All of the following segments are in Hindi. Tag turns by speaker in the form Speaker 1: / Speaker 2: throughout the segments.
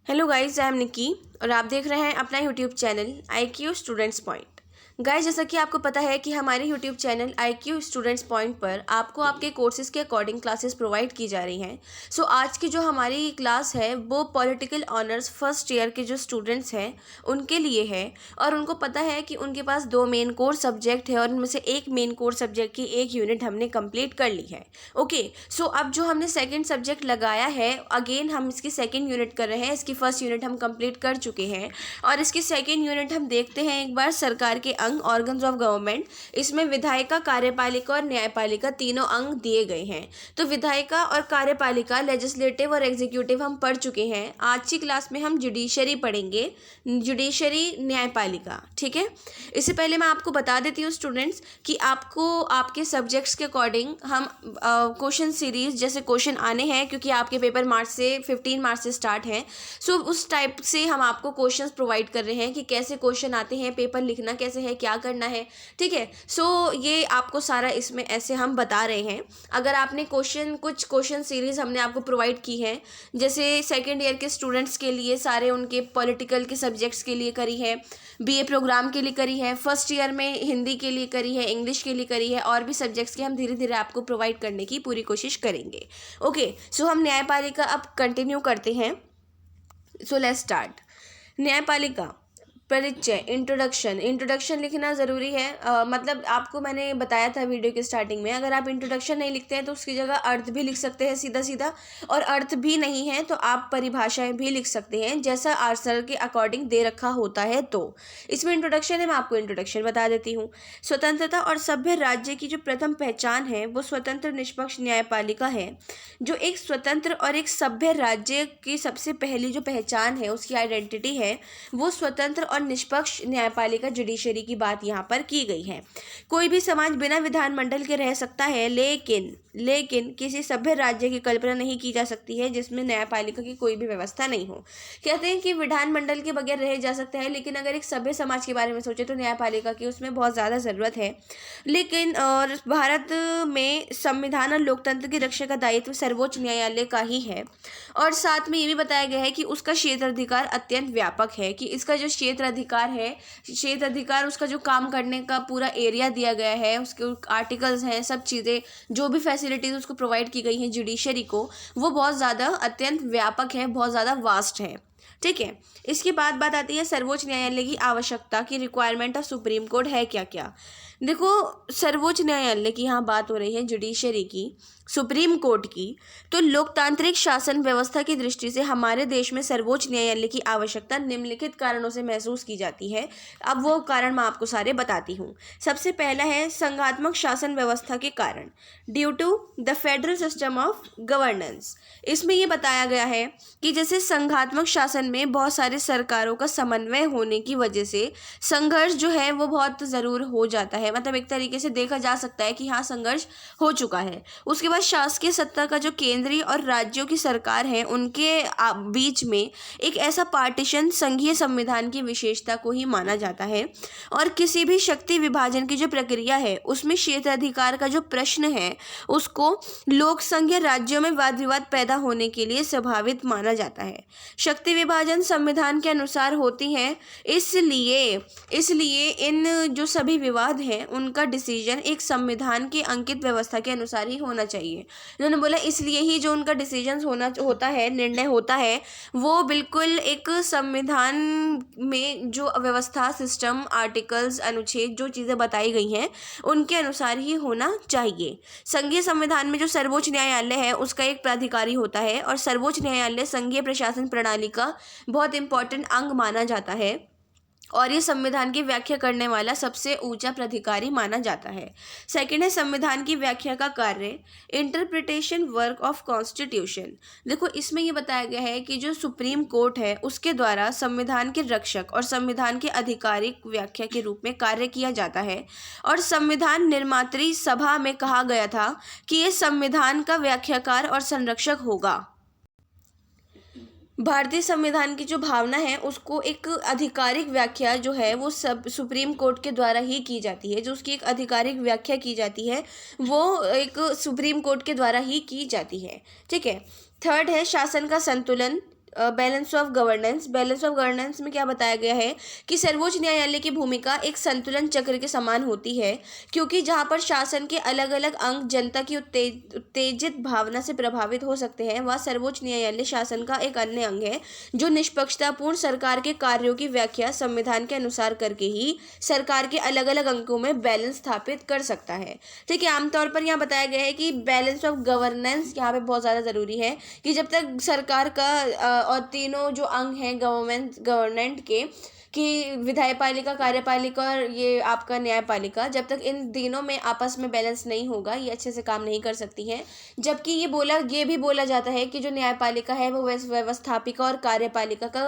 Speaker 1: हेलो गाइस, आई एम निकी और आप देख रहे हैं अपना YouTube channel IQ students point. Guys, जैसा कि आपको पता है कि हमारे YouTube channel IQ students point पर आपको आपके कोर्सेज के अकॉर्डिंग क्लासेस प्रोवाइड की जा रही हैं। सो आज की जो हमारी क्लास है वो पॉलिटिकल ऑनर्स फर्स्ट ईयर के जो स्टूडेंट्स हैं उनके लिए है। और उनको पता है कि उनके पास 2 मेन कोर सब्जेक्ट है और उनमें से एक मेन कोर सब्जेक्ट की एक यूनिट हमने कंप्लीट कर ली है। ओके, सो अब जो हमने सेकेंड सब्जेक्ट लगाया है, अगेन हम इसकी सेकेंड यूनिट कर रहे हैं। इसकी फर्स्ट यूनिट हम कंप्लीट कर चुके हैं और इसकी सेकेंड यूनिट हम देखते हैं एक बार सरकार के अंग, ऑर्गन्स ऑफ गवर्नमेंट। इसमें विधायिका, कार्यपालिका और न्यायपालिका तीनों अंग दिए गए हैं। तो विधायिका और कार्यपालिका, लेजिस्लेटिव और एग्जीक्यूटिव हम पढ़ चुके हैं। आज की क्लास में हम जुडिशरी पढ़ेंगे, जुडिशरी, न्यायपालिका। ठीक है, इससे पहले मैं आपको बता देती हूँ स्टूडेंट्स कि आपको आपके सब्जेक्ट्स के अकॉर्डिंग हम क्वेश्चन सीरीज जैसे क्वेश्चन आने हैं, क्योंकि आपके पेपर मार्च से 15 मार्च से स्टार्ट है। सो उस टाइप से हम आपको क्वेश्चंस प्रोवाइड कर रहे हैं कि कैसे क्वेश्चन आते हैं, पेपर लिखना कैसे है, क्या करना है। ठीक है, सो ये आपको सारा इसमें ऐसे हम बता रहे हैं। अगर आपने कुछ क्वेश्चन सीरीज हमने आपको प्रोवाइड की है, जैसे सेकेंड ईयर के स्टूडेंट्स के लिए सारे उनके पॉलिटिकल के सब्जेक्ट्स के लिए करी है, BA प्रोग्राम के लिए करी है, फर्स्ट ईयर में हिंदी के लिए करी है, इंग्लिश के लिए करी है, और भी सब्जेक्ट्स के हम धीरे धीरे आपको प्रोवाइड करने की पूरी कोशिश करेंगे। ओके, सो हम न्यायपालिका अब कंटिन्यू करते हैं। So let's start. न्यायपालिका परिचय, इंट्रोडक्शन लिखना ज़रूरी है। मतलब आपको मैंने बताया था वीडियो के स्टार्टिंग में, अगर आप इंट्रोडक्शन नहीं लिखते हैं तो उसकी जगह अर्थ भी लिख सकते हैं सीधा सीधा, और अर्थ भी नहीं है तो आप परिभाषाएं भी लिख सकते हैं जैसा आंसर के अकॉर्डिंग दे रखा होता है। तो इसमें इंट्रोडक्शन है, मैं आपको इंट्रोडक्शन बता देती हूँ। स्वतंत्रता और सभ्य राज्य की जो प्रथम पहचान है वो स्वतंत्र निष्पक्ष न्यायपालिका है। जो एक स्वतंत्र और एक सभ्य राज्य की सबसे पहली जो पहचान है, उसकी आइडेंटिटी है, वो स्वतंत्र और निष्पक्ष न्यायपालिका, जुडिशरी की बात यहाँ पर की गई है। कोई भी समाज बिना विधानमंडल के रह सकता है, लेकिन किसी सभ्य राज्य की कल्पना नहीं की जा सकती है जिसमें न्यायपालिका की कोई भी व्यवस्था नहीं हो। कहते हैं कि विधानमंडल के बगैर रह जा सकता है, लेकिन अगर एक सभ्य समाज के बारे में सोचे तो न्यायपालिका की उसमें बहुत ज़्यादा ज़रूरत है। लेकिन और भारत में संविधान और लोकतंत्र की रक्षा का दायित्व सर्वोच्च न्यायालय का ही है। और साथ में ये भी बताया गया है कि उसका क्षेत्राधिकार अत्यंत व्यापक है, कि इसका जो क्षेत्राधिकार उसका जो काम करने का पूरा एरिया दिया गया है, उसके आर्टिकल्स हैं, सब चीज़ें, जो भी फैसिलिटीज़ उसको प्रोवाइड की गई हैं जुडिशरी को, वो बहुत ज़्यादा अत्यंत व्यापक है, बहुत ज़्यादा वास्ट है। ठीक है, इसके बाद बात आती है सर्वोच्च न्यायालय की आवश्यकता की, रिक्वायरमेंट ऑफ सुप्रीम कोर्ट है क्या क्या। देखो, सर्वोच्च न्यायालय की यहाँ बात हो रही है, जुडिशरी की, सुप्रीम कोर्ट की। तो लोकतांत्रिक शासन व्यवस्था की दृष्टि से हमारे देश में सर्वोच्च न्यायालय की आवश्यकता निम्नलिखित कारणों से महसूस की जाती है। अब वो कारण मैं आपको सारे बताती हूँ। सबसे पहला है संघात्मक शासन व्यवस्था के कारण, due to the federal system of governance. इसमें ये बताया गया है कि जैसे संघात्मक शासन में बहुत सारे सरकारों का समन्वय होने की वजह से संघर्ष जो है वो बहुत ज़रूर हो जाता है। मतलब एक तरीके से देखा जा सकता है कि हाँ, संघर्ष हो चुका है। उसके बाद शासकीय सत्ता का जो केंद्रीय और राज्यों की सरकार है उनके बीच में एक ऐसा पार्टीशन संघीय संविधान की विशेषता को ही माना जाता है। और किसी भी शक्ति विभाजन की जो प्रक्रिया है उसमें क्षेत्राधिकार का जो प्रश्न है उसको लोक संघीय राज्यों में वाद विवाद पैदा होने के लिए संभावित माना जाता है। शक्ति विभाजन संविधान के अनुसार होती है, इसलिए इन जो सभी विवाद हैं उनका डिसीजन एक संविधान की अंकित व्यवस्था के अनुसार ही होना चाहिए। उन्होंने बोला इसलिए ही जो उनका डिसीजन होता है, निर्णय होता है, वो बिल्कुल एक संविधान में जो व्यवस्था, सिस्टम, आर्टिकल्स, अनुच्छेद, जो चीज़ें बताई गई हैं उनके अनुसार ही होना चाहिए। संघीय संविधान में जो सर्वोच्च न्यायालय है उसका एक प्राधिकारी होता है, और सर्वोच्च न्यायालय संघीय प्रशासन प्रणाली का बहुत इंपॉर्टेंट अंग माना जाता है, और ये संविधान की व्याख्या करने वाला सबसे ऊंचा प्राधिकारी माना जाता है। सेकंड है संविधान की व्याख्या का कार्य, इंटरप्रिटेशन वर्क ऑफ कॉन्स्टिट्यूशन। देखो, इसमें ये बताया गया है कि जो सुप्रीम कोर्ट है उसके द्वारा संविधान के रक्षक और संविधान के आधिकारिक व्याख्या के रूप में कार्य किया जाता है। और संविधान निर्मात्री सभा में कहा गया था कि ये संविधान का व्याख्याकार और संरक्षक होगा। भारतीय संविधान की जो भावना है उसको एक आधिकारिक व्याख्या जो है वो सब सुप्रीम कोर्ट के द्वारा ही की जाती है। जो उसकी एक आधिकारिक व्याख्या की जाती है वो एक सुप्रीम कोर्ट के द्वारा ही की जाती है। ठीक है, थर्ड है शासन का संतुलन, balance of governance. Balance of governance में क्या बताया गया है कि सर्वोच्च न्यायालय की भूमिका एक संतुलन चक्र के समान होती है, क्योंकि जहाँ पर शासन के अलग अलग अंग जनता की उत्तेजित भावना से प्रभावित हो सकते हैं, वह सर्वोच्च न्यायालय शासन का एक अन्य अंग है जो निष्पक्षतापूर्ण सरकार के कार्यों की व्याख्या संविधान के अनुसार करके ही सरकार के अलग अलग अंगों में बैलेंस स्थापित कर सकता है। ठीक है, आमतौर पर यहाँ बताया गया है कि बैलेंस ऑफ गवर्नेंस यहाँ पे बहुत ज़्यादा ज़रूरी है कि जब तक सरकार का और तीनों जो अंग हैं गवर्नमेंट के, कि विधायपालिका, कार्यपालिका और ये आपका न्यायपालिका, जब तक इन तीनों में आपस में बैलेंस नहीं होगा ये अच्छे से काम नहीं कर सकती हैं। जबकि ये भी बोला जाता है कि जो न्यायपालिका है वो व्यवस्थापिका और कार्यपालिका का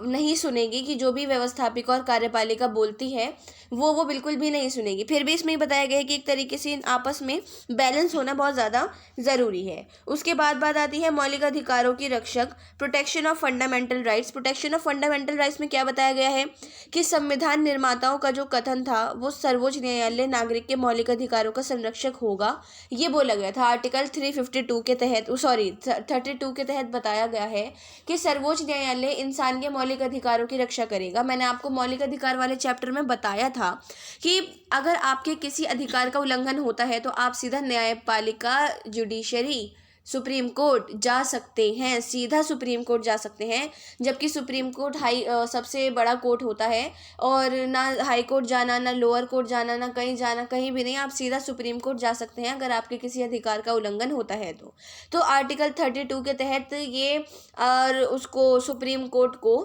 Speaker 1: नहीं सुनेगी, कि जो भी व्यवस्थापिका और कार्यपालिका बोलती है वो बिल्कुल भी नहीं सुनेगी। फिर भी इसमें बताया गया है कि एक तरीके से इन आपस में बैलेंस होना बहुत ज़्यादा ज़रूरी है। उसके बाद बात आती है मौलिक अधिकारों की रक्षक, protection of fundamental rights. Protection of fundamental rights में क्या बताया गया है कि संविधान निर्माताओं का जो कथन था वो सर्वोच्च न्यायालय नागरिक के मौलिक अधिकारों का संरक्षक होगा, ये बोला गया था। आर्टिकल 352 के तहत 32 के तहत बताया गया है कि सर्वोच्च न्यायालय इंसान के मौलिक अधिकारों की रक्षा करेगा। मैंने आपको मौलिक अधिकार वाले चैप्टर में बताया था कि अगर आपके किसी अधिकार का उल्लंघन होता है तो आप सीधा न्यायपालिका, जुडिशरी, सुप्रीम कोर्ट जा सकते हैं, सीधा सुप्रीम कोर्ट जा सकते हैं। जबकि सुप्रीम कोर्ट सबसे बड़ा कोर्ट होता है और ना हाई कोर्ट जाना, ना लोअर कोर्ट जाना, ना कहीं जाना, कहीं भी नहीं, आप सीधा सुप्रीम कोर्ट जा सकते हैं अगर आपके किसी अधिकार का उल्लंघन होता है तो आर्टिकल 32 के तहत ये और उसको सुप्रीम कोर्ट को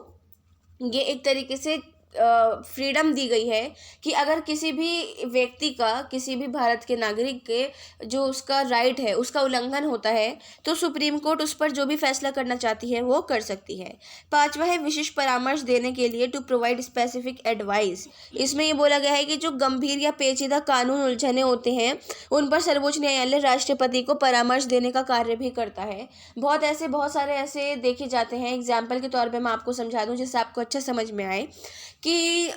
Speaker 1: ये एक तरीके से फ्रीडम दी गई है कि अगर किसी भी व्यक्ति का, किसी भी भारत के नागरिक के जो उसका राइट है उसका उल्लंघन होता है तो सुप्रीम कोर्ट उस पर जो भी फैसला करना चाहती है वो कर सकती है। पांचवा है विशिष्ट परामर्श देने के लिए, टू प्रोवाइड स्पेसिफिक एडवाइस। इसमें ये बोला गया है कि जो गंभीर या पेचीदा कानून उलझने होते हैं उन पर सर्वोच्च न्यायालय राष्ट्रपति को परामर्श देने का कार्य भी करता है। बहुत सारे ऐसे देखे जाते हैं। एग्जाम्पल के तौर पर मैं आपको समझा दूँ जिससे आपको अच्छा समझ में आए कि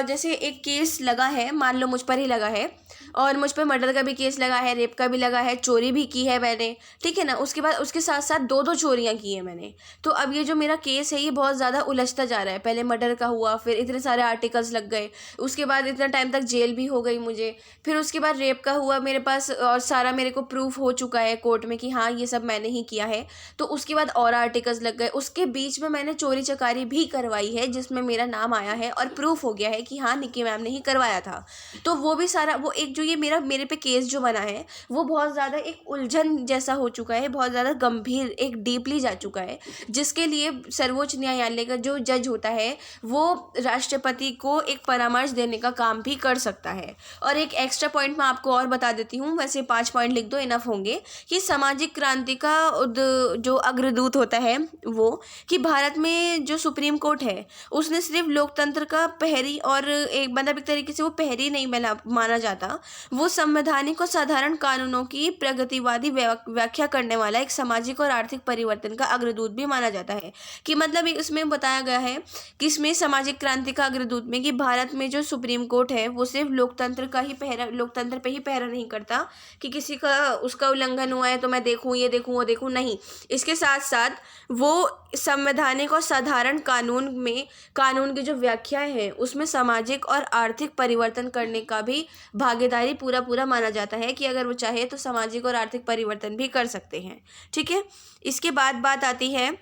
Speaker 1: जैसे एक केस लगा है, मान लो मुझ पर ही लगा है और मुझ पर मर्डर का भी केस लगा है, रेप का भी लगा है, चोरी भी की है मैंने, ठीक है ना। उसके बाद उसके साथ साथ दो चोरियां की है मैंने। तो अब ये जो मेरा केस है ये बहुत ज़्यादा उलझता जा रहा है। पहले मर्डर का हुआ, फिर इतने सारे आर्टिकल्स लग गए, उसके बाद इतना टाइम तक जेल भी हो गई मुझे, फिर उसके बाद रेप का हुआ मेरे पास और सारा मेरे को प्रूफ हो चुका है कोर्ट में कि हाँ ये सब मैंने ही किया है। तो उसके बाद और आर्टिकल्स लग गए, उसके बीच में मैंने चोरी चकारी भी करवाई है जिसमें मेरा नाम आया है और प्रूफ हो गया है कि हाँ निक्की मैम ने ही करवाया था। तो वो भी सारा, वो एक जो ये मेरे पे केस जो बना है वो बहुत ज़्यादा एक उलझन जैसा हो चुका है, बहुत ज़्यादा गंभीर, एक डीपली जा चुका है, जिसके लिए सर्वोच्च न्यायालय का जो जज होता है वो राष्ट्रपति को एक परामर्श देने का काम भी कर सकता है। और एक एक्स्ट्रा पॉइंट मैं आपको और बता देती हूँ, वैसे 5 पॉइंट लिख दो, इनफ होंगे, कि सामाजिक क्रांति का जो अग्रदूत होता है वो, कि भारत में जो सुप्रीम कोर्ट है उसने सिर्फ लोकतंत्र का प्रहरी, और एक मतलब एक तरीके से वो प्रहरी नहीं माना जाता, वो संवैधानिक और साधारण कानूनों की प्रगतिवादी व्याख्या करने वाला एक सामाजिक और आर्थिक परिवर्तन का अग्रदूत भी माना जाता है। कि मतलब इसमें बताया गया है कि इसमें सामाजिक क्रांति का अग्रदूत में कि भारत में जो सुप्रीम कोर्ट है वो सिर्फ लोकतंत्र पे ही पहरा नहीं करता कि किसी का उसका उल्लंघन हुआ है तो मैं देखूं, ये देखूं, वो देखूं, नहीं। इसके साथ साथ वो संवैधानिक और साधारण कानून की जो व्याख्याएं हैं उसमें सामाजिक और आर्थिक परिवर्तन करने का भी भागीदारी पूरा माना जाता है, कि अगर वो चाहे तो सामाजिक और आर्थिक परिवर्तन भी कर सकते हैं। ठीक है, इसके बाद बात आती है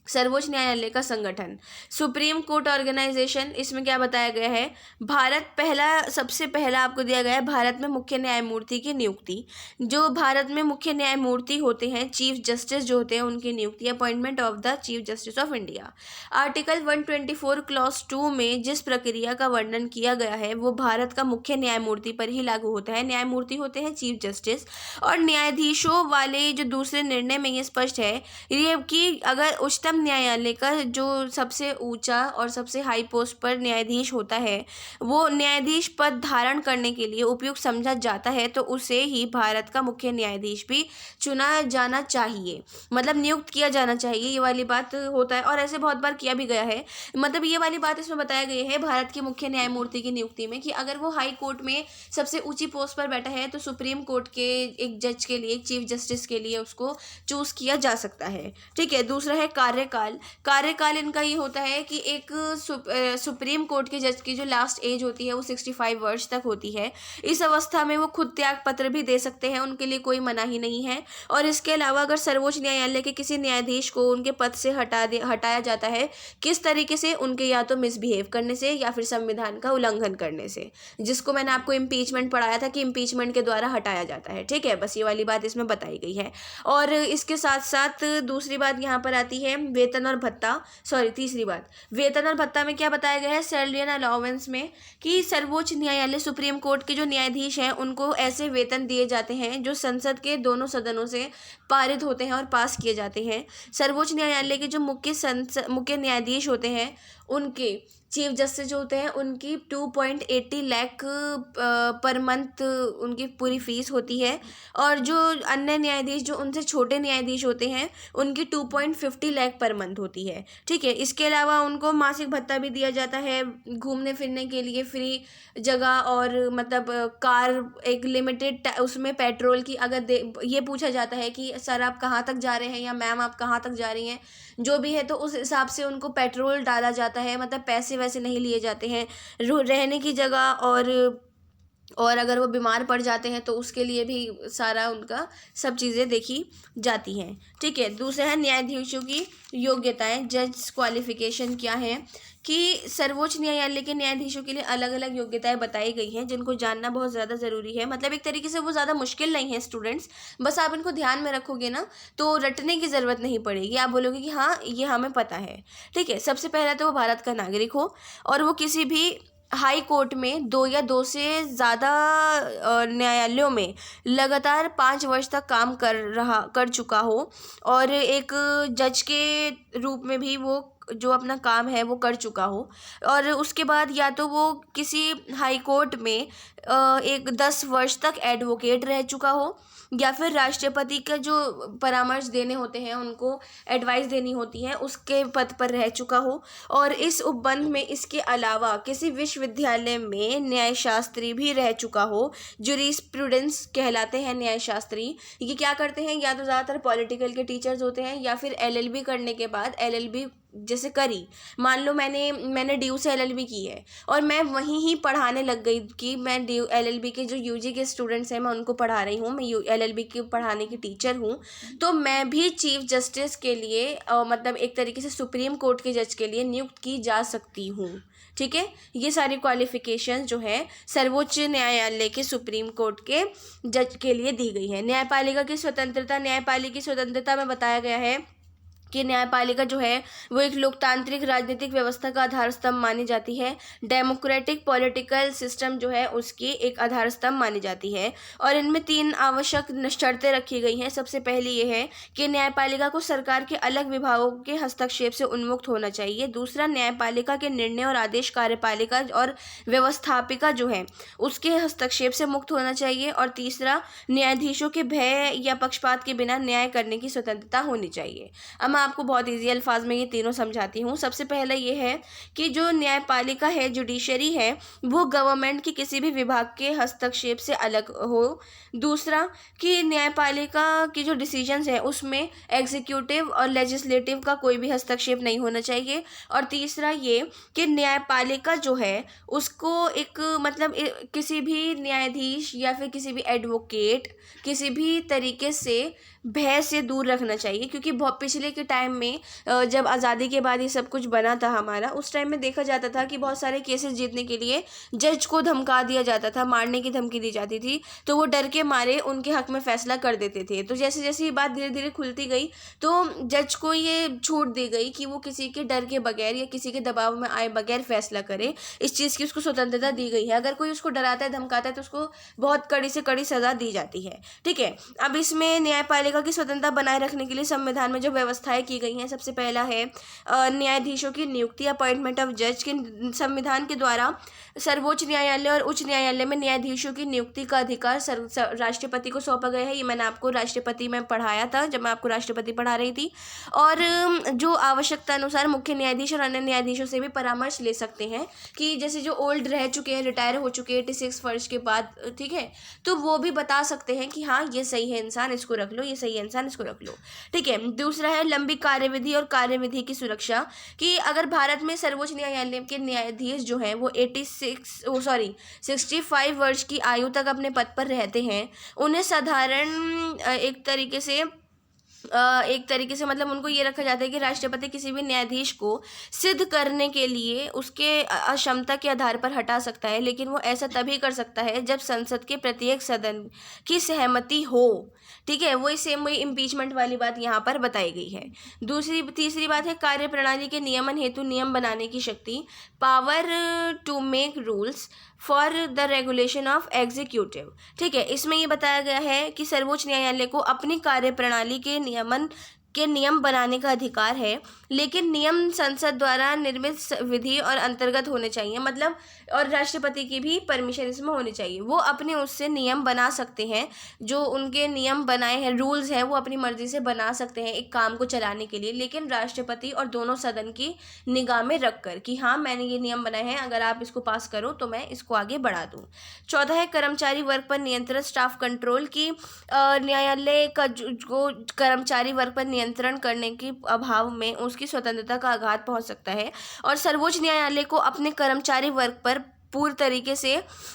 Speaker 1: सर्वोच्च न्यायालय का संगठन, सुप्रीम कोर्ट ऑर्गेनाइजेशन। इसमें क्या बताया गया है, सबसे पहला आपको दिया गया है भारत में मुख्य न्यायमूर्ति की नियुक्ति। जो भारत में मुख्य न्यायमूर्ति होते हैं, चीफ जस्टिस जो होते हैं, उनकी नियुक्ति, appointment of the chief justice of India. Article 124 clause 2 में जिस प्रक्रिया का वर्णन किया गया है वो भारत का मुख्य न्यायमूर्ति पर ही लागू होता है। न्यायमूर्ति होते हैं चीफ जस्टिस, और न्यायाधीशों वाले जो दूसरे निर्णय में ये स्पष्ट है ये कि अगर उच्चतम न्यायालय का जो सबसे ऊंचा और सबसे हाई पोस्ट पर न्यायाधीश होता है वो न्यायाधीश पद धारण करने के लिए उपयुक्त समझा जाता है तो उसे ही भारत का मुख्य न्यायाधीश भी चुना जाना चाहिए, मतलब नियुक्त किया जाना चाहिए। ये वाली बात होता है और ऐसे बहुत बार किया भी गया है। मतलब ये वाली बात इसमें बताया गई है भारत के मुख्य न्यायमूर्ति की नियुक्ति में कि अगर वो हाई कोर्ट में सबसे ऊंची पोस्ट पर बैठा है तो सुप्रीम कोर्ट के एक जज के लिए, चीफ जस्टिस के लिए उसको चूज किया जा सकता है। ठीक है, दूसरा है कार्य कार्यकाल इनका ये होता है कि एक सुप्रीम कोर्ट के जज की जो लास्ट एज होती है वो 65 वर्ष तक होती है। इस अवस्था में वो खुद त्याग पत्र भी दे सकते हैं, उनके लिए कोई मनाही नहीं है। और इसके अलावा अगर सर्वोच्च न्यायालय के किसी न्यायाधीश को उनके पद से हटाया जाता है, किस तरीके से? उनके या तो मिसबिहेव करने से या फिर संविधान का उल्लंघन करने से, जिसको मैंने आपको इम्पीचमेंट पढ़ाया था कि इम्पीचमेंट के द्वारा हटाया जाता है। ठीक है, बस ये वाली बात इसमें बताई गई है। और इसके साथ साथ दूसरी बात यहाँ पर आती है वेतन और भत्ता, तीसरी बात वेतन और भत्ता में क्या बताया गया है सैलरी एंड अलाउंस में, कि सर्वोच्च न्यायालय सुप्रीम कोर्ट के जो न्यायाधीश हैं उनको ऐसे वेतन दिए जाते हैं जो संसद के दोनों सदनों से पारित होते हैं और पास किए जाते हैं। सर्वोच्च न्यायालय के जो मुख्य न्यायाधीश होते हैं उनके चीफ जस्टिस जो होते हैं उनकी 2.80 लाख पर मंथ उनकी पूरी फीस होती है। और जो अन्य न्यायाधीश जो उनसे छोटे न्यायाधीश होते हैं उनकी 2.50 लाख पर मंथ होती है। ठीक है, इसके अलावा उनको मासिक भत्ता भी दिया जाता है, घूमने फिरने के लिए फ्री जगह, और मतलब कार एक लिमिटेड उसमें पेट्रोल की अगर ये पूछा जाता है कि सर आप कहाँ तक जा रहे हैं या मैम आप कहाँ तक जा रही हैं, जो भी है, तो उस हिसाब से उनको पेट्रोल डाला जाता है, मतलब पैसे वैसे नहीं लिए जाते हैं। रहने की जगह और अगर वो बीमार पड़ जाते हैं तो उसके लिए भी सारा उनका सब चीज़ें देखी जाती हैं। ठीक है, दूसरा है न्यायाधीशों की योग्यताएं, जज क्वालिफिकेशन क्या है, कि सर्वोच्च न्यायालय के न्यायाधीशों के लिए अलग अलग योग्यताएं बताई गई हैं जिनको जानना बहुत ज़्यादा ज़रूरी है। मतलब एक तरीके से वो ज़्यादा मुश्किल नहीं है स्टूडेंट्स, बस आप इनको ध्यान में रखोगे ना तो रटने की ज़रूरत नहीं पड़ेगी, आप बोलोगे कि हाँ ये हमें पता है। ठीक है, सबसे पहला तो वो भारत का नागरिक हो और वो किसी भी हाई कोर्ट में 2 या 2 से ज़्यादा न्यायालयों में लगातार 5 वर्ष तक काम कर चुका हो, और एक जज के रूप में भी वो जो अपना काम है वो कर चुका हो। और उसके बाद या तो वो किसी हाई कोर्ट में एक 10 वर्ष तक एडवोकेट रह चुका हो, या फिर राष्ट्रपति का जो परामर्श देने होते हैं उनको एडवाइस देनी होती है उसके पद पर रह चुका हो। और इस उपबंध में इसके अलावा किसी विश्वविद्यालय में न्यायशास्त्री भी रह चुका हो, जूरिस्प्रूडेंस कहलाते हैं न्यायशास्त्री। ये क्या करते हैं, या तो ज़्यादातर पॉलिटिकल के टीचर्स होते हैं या फिर एलएलबी करने के बाद एलएलबी जैसे करी, मान लो मैंने ड्यू से एलएलबी की है और मैं वहीं ही पढ़ाने लग गई कि मैं ड्यू एलएलबी के जो यूजी के स्टूडेंट्स हैं मैं उनको पढ़ा रही हूँ, मैं एलएलबी के पढ़ाने की टीचर हूँ, तो मैं भी चीफ जस्टिस के लिए मतलब एक तरीके से सुप्रीम कोर्ट के जज के लिए नियुक्त की जा सकती हूँ। ठीक है, ये सारी क्वालिफिकेशन जो है सर्वोच्च न्यायालय के सुप्रीम कोर्ट के जज के लिए दी गई है। न्यायपालिका की स्वतंत्रता में बताया गया है कि न्यायपालिका जो है वो एक लोकतांत्रिक राजनीतिक व्यवस्था का आधार स्तंभ मानी जाती है। डेमोक्रेटिक पॉलिटिकल सिस्टम जो है उसकी एक आधार स्तंभ मानी जाती है। और इनमें 3 आवश्यक शर्तें रखी गई हैं। सबसे पहली ये है कि न्यायपालिका को सरकार के अलग विभागों के हस्तक्षेप से उन्मुक्त होना चाहिए। दूसरा, न्यायपालिका के निर्णय और आदेश कार्यपालिका और व्यवस्थापिका जो है उसके हस्तक्षेप से मुक्त होना चाहिए। और तीसरा, न्यायाधीशों के भय या पक्षपात के बिना न्याय करने की स्वतंत्रता होनी चाहिए। अब आपको बहुत इजी अल्फाज में ये तीनों समझाती हूँ। सबसे पहले ये है कि जो न्यायपालिका है, जुडिशरी है, वो गवर्नमेंट की किसी भी विभाग के हस्तक्षेप से अलग हो। दूसरा, कि न्यायपालिका की जो डिसीजंस है उसमें एग्जीक्यूटिव और लेजिस्लेटिव का कोई भी हस्तक्षेप नहीं होना चाहिए। और तीसरा ये कि न्यायपालिका जो है उसको एक मतलब किसी भी न्यायाधीश या फिर किसी भी एडवोकेट किसी भी तरीके से भय से दूर रखना चाहिए, क्योंकि बहुत पिछले के टाइम में जब आज़ादी के बाद ये सब कुछ बना था हमारा, उस टाइम में देखा जाता था कि बहुत सारे केसेस जीतने के लिए जज को धमका दिया जाता था, मारने की धमकी दी जाती थी, तो वो डर के मारे उनके हक में फैसला कर देते थे। तो जैसे जैसे ये बात धीरे धीरे खुलती गई तो जज को ये छूट दी गई कि वो किसी के डर के बगैर या किसी के दबाव में आए बगैर फैसला करे। इस चीज़ की उसको स्वतंत्रता दी गई है। अगर कोई उसको डराता है, धमकाता है तो उसको बहुत कड़ी से कड़ी सज़ा दी जाती है। ठीक है, अब इसमें न्यायपालिका की स्वतंत्रता बनाए रखने के लिए संविधान में जो व्यवस्थाएं की गई हैं, सबसे पहला है न्यायाधीशों की नियुक्ति, अपॉइंटमेंट ऑफ जज के संविधान के द्वारा सर्वोच्च न्यायालय और उच्च न्यायालय में न्यायाधीशों की नियुक्ति का अधिकार राष्ट्रपति को सौंपा गया है। ये मैंने आपको राष्ट्रपति में पढ़ाया था जब मैं आपको राष्ट्रपति पढ़ा रही थी। और जो आवश्यकता अनुसार मुख्य न्यायाधीश और अन्य न्यायाधीशों से भी परामर्श ले सकते हैं, कि जैसे जो ओल्ड रह चुके हैं, रिटायर हो चुके हैं 86 वर्ष के बाद, ठीक है, तो वो भी बता सकते हैं कि हाँ ये सही है इंसान, इसको रख लो, ये सही आंसर, इसको रख लो। ठीक है, दूसरा है लंबी कार्यविधि और कार्यविधि की सुरक्षा, कि अगर भारत में सर्वोच्च न्यायालय के न्यायाधीश जो हैं वो 65 वर्ष की आयु तक अपने पद पर रहते हैं, उन्हें साधारण एक तरीके से मतलब उनको ये रखा जाता है कि राष्ट्रपति किसी भी न्यायाधीश को सिद्ध करने के लिए उसके अक्षमता के आधार पर हटा सकता है, लेकिन वो ऐसा तभी कर सकता है जब संसद के प्रत्येक सदन की सहमति हो। ठीक है, वही इम्पीचमेंट वाली बात यहाँ पर बताई गई है। तीसरी बात है कार्यप्रणाली के नियमन हेतु नियम बनाने की शक्ति, power to make rules for the regulation of executive. ठीक है, इसमें ये बताया गया है कि सर्वोच्च न्यायालय को अपनी कार्यप्रणाली के नियम बनाने का अधिकार है, लेकिन नियम संसद द्वारा निर्मित विधि और अंतर्गत होने चाहिए, मतलब और राष्ट्रपति की भी परमिशन इसमें होनी चाहिए। वो अपने उससे नियम बना सकते हैं, जो उनके नियम बनाए हैं, रूल्स हैं, वो अपनी मर्जी से बना सकते हैं एक काम को चलाने के लिए, लेकिन राष्ट्रपति और दोनों सदन की निगाह में रख कर कि हाँ मैंने ये नियम बनाए हैं, अगर आप इसको पास करो तो मैं इसको आगे बढ़ा दूँ। चौथा है कर्मचारी वर्ग पर नियंत्रण, स्टाफ कंट्रोल, की न्यायालय का जो कर्मचारी वर्ग पर नियंत्रण करने के अभाव में उसकी स्वतंत्रता का आघात पहुंच सकता है, और सर्वोच्च न्यायालय को अपने कर्मचारी वर्ग पर पूर्ण तरीके से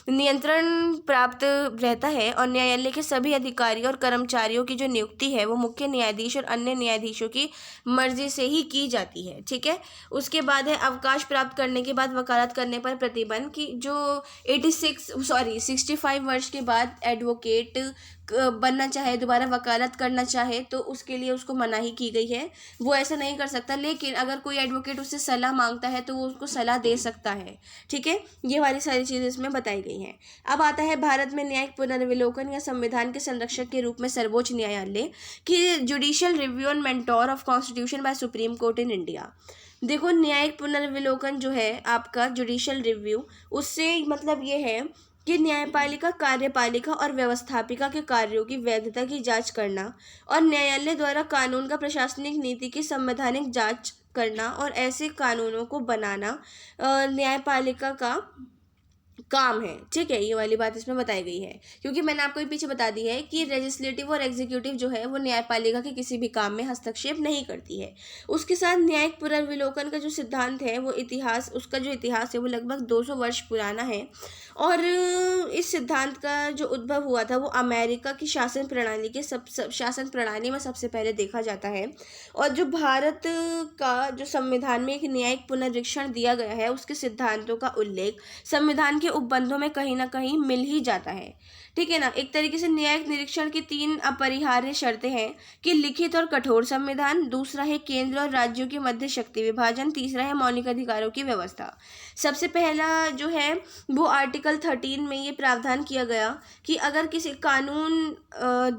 Speaker 1: नियंत्रण प्राप्त रहता है, और न्यायालय के सभी अधिकारियों और कर्मचारियों की जो नियुक्ति है वो मुख्य न्यायाधीश और अन्य न्यायाधीशों की मर्जी से ही की जाती है। ठीक है, उसके बाद है अवकाश प्राप्त करने के बाद वकालत करने पर प्रतिबंध, की जो 65 वर्ष के बाद एडवोकेट बनना चाहे, दोबारा वकालत करना चाहे, तो उसके लिए उसको मनाही की गई है, वो ऐसा नहीं कर सकता, लेकिन अगर कोई एडवोकेट उससे सलाह मांगता है तो वो उसको सलाह दे सकता है। ठीक है, ये वाली सारी चीज़ें इसमें बताई गई हैं। अब आता है भारत में न्यायिक पुनर्विलोकन या संविधान के संरक्षक के रूप में सर्वोच्च न्यायालय की judicial review and mentor of constitution bye supreme court in India. देखो, न्यायिक पुनर्विलोकन जो है आपका जुडिशियल रिव्यू, उससे मतलब ये है कि न्यायपालिका, कार्यपालिका और व्यवस्थापिका के कार्यों की वैधता की जांच करना, और न्यायालय द्वारा कानून का प्रशासनिक नीति की संवैधानिक जांच करना और ऐसे कानूनों को बनाना न्यायपालिका का काम है। ठीक है, ये वाली बात इसमें बताई गई है, क्योंकि मैंने आपको ये पीछे बता दी है कि लेजिस्लेटिव और एग्जीक्यूटिव जो है वो न्यायपालिका के किसी भी काम में हस्तक्षेप नहीं करती है। उसके साथ न्यायिक पुनर्विलोकन का जो सिद्धांत है वो उसका जो इतिहास है वो लगभग 200 वर्ष पुराना है, और इस सिद्धांत का जो उद्भव हुआ था वो अमेरिका की शासन प्रणाली में सबसे पहले देखा जाता है, और जो भारत का जो संविधान में एक न्यायिक पुनरीक्षण दिया गया है उसके सिद्धांतों का उल्लेख संविधान के उपबंधों में कहीं ना कहीं मिल ही जाता है। ठीक है ना, एक तरीके से न्यायिक निरीक्षण की 3 अपरिहार्य शर्तें हैं कि लिखित और कठोर संविधान, दूसरा है केंद्र और राज्यों के मध्य शक्ति विभाजन, तीसरा है मौलिक अधिकारों की व्यवस्था। सबसे पहला जो है वो आर्टिकल 13 में ये प्रावधान किया गया कि अगर किसी कानून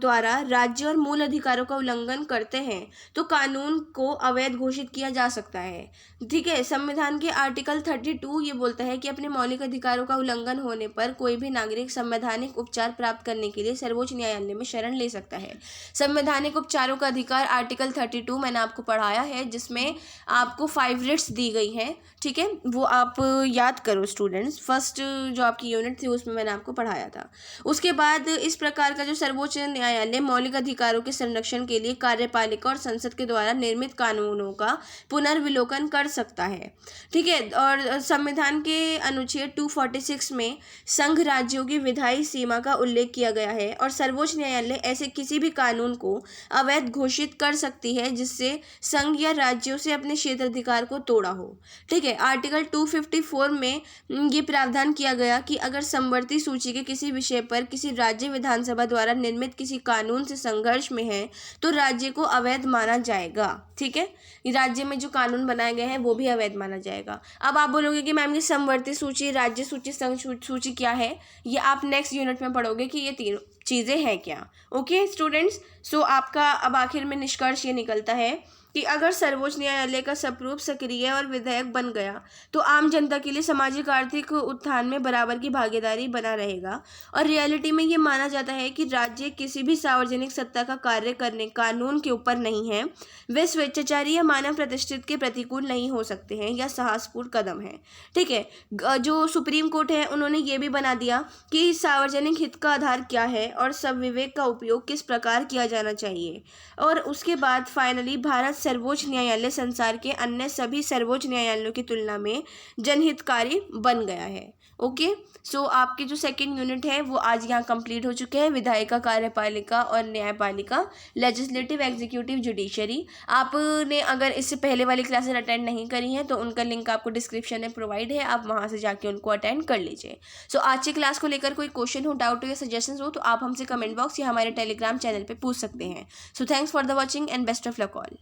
Speaker 1: द्वारा राज्य और मूल अधिकारों का उल्लंघन करते हैं तो कानून को अवैध घोषित किया जा सकता है। ठीक है, संविधान के आर्टिकल 32 ये बोलता है कि अपने मौलिक अधिकारों का उल्लंघन होने पर कोई भी नागरिक संवैधानिक उपचार प्राप्त करने के लिए सर्वोच्च न्यायालय में शरण ले सकता है। संवैधानिक उपचारों का अधिकार आर्टिकल 32 मैंने आपको पढ़ाया है, जिसमें आपको 5 रिट्स दी गई हैं। ठीक है, वो आप याद करो स्टूडेंट्स, फर्स्ट जो आपकी यूनिट थी उसमें मैंने आपको पढ़ाया था। उसके बाद इस प्रकार का जो सर्वोच्च न्यायालय मौलिक अधिकारों के संरक्षण के लिए कार्यपालिका और संसद के द्वारा निर्मित कानूनों का पुनर्विलोकन कर सकता है। ठीक है, और संविधान के अनुच्छेद 246 में संघ राज्यों की विधायी सीमा का उल्लेख किया गया है, और सर्वोच्च न्यायालय ऐसे किसी भी कानून को अवैध घोषित कर सकती है जिससे संघ या राज्यों से अपने क्षेत्राधिकार को तोड़ा हो। ठीक है, आर्टिकल 254 में ये प्रावधान किया गया कि अगर समवर्ती सूची के किसी विषय पर किसी राज्य विधानसभा द्वारा निर्मित किसी कानून से संघर्ष में है तो राज्य को अवैध माना जाएगा। ठीक है, राज्य में जो कानून बनाए गए हैं वो भी अवैध माना जाएगा। अब आप बोलोगे कि मैम ये समवर्ती सूची, राज्य सूची, संघ सूची क्या है, ये आप नेक्स्ट यूनिट में पढ़ोगे कि ये तीनों चीज़ें हैं क्या। ओके स्टूडेंट्स, सो आपका अब आखिर में निष्कर्ष ये निकलता है कि अगर सर्वोच्च न्यायालय का स्वरूप सक्रिय और विधेयक बन गया तो आम जनता के लिए सामाजिक आर्थिक उत्थान में बराबर की भागीदारी बना रहेगा। और रियलिटी में ये माना जाता है कि राज्य किसी भी सार्वजनिक सत्ता का कार्य करने कानून के ऊपर नहीं है, वे स्वेच्छाचारी या मानव प्रतिष्ठित के प्रतिकूल नहीं हो सकते हैं या साहसपूर्ण कदम है। ठीक है, जो सुप्रीम कोर्ट है उन्होंने ये भी बना दिया कि सार्वजनिक हित का आधार क्या है और सब विवेक का उपयोग किस प्रकार किया जाना चाहिए। और उसके बाद फाइनली भारत सर्वोच्च न्यायालय संसार के अन्य सभी सर्वोच्च न्यायालयों की तुलना में जनहितकारी बन गया है। ओके, सो आपकी जो सेकंड यूनिट है वो आज यहाँ कंप्लीट हो चुके हैं, विधायिका, कार्यपालिका और न्यायपालिका, लेजिस्लेटिव, एग्जीक्यूटिव, जुडिशरी। आपने अगर इससे पहले वाली क्लासेस अटेंड नहीं करी हैं तो उनका लिंक आपको डिस्क्रिप्शन में प्रोवाइड है, आप वहाँ से जाके उनको अटेंड कर लीजिए। सो आज की क्लास को लेकर कोई क्वेश्चन हो, डाउट हो या सजेशंस हो तो आप हमसे कमेंट बॉक्स या हमारे टेलीग्राम चैनल पे पूछ सकते हैं। So thanks for the watching and best of luck all.